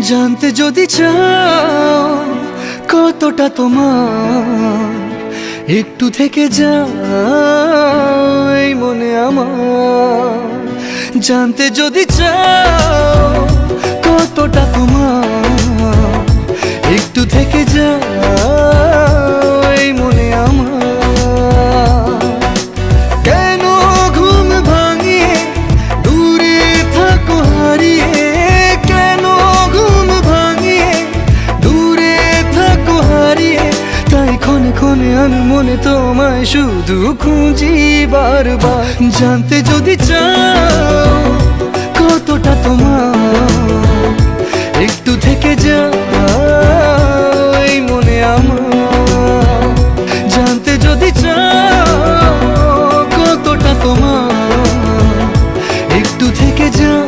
জানতে যদি চাও কতটা তোমার, একটু থেকে যাও এই মনে আমার। জানতে যদি চাও কতটা তোমার, একটু থেকে যাও এই মনে আমার। কেন ঘুম ভাঙিয়ে দূরে থাকো হারিয়ে, কেন ঘুম ভাঙিয়ে দূরে থাকো হারিয়ে, তাই ক্ষণে ক্ষণে আমি মনে তোমায় শুধু খুঁজি বারবার। জানতে যদি চাও কতটা তোমার, একটু থেকে যাও এই মনে আমার। জানতে যদি চাও কতটা তোমার, একটু থেকে যাও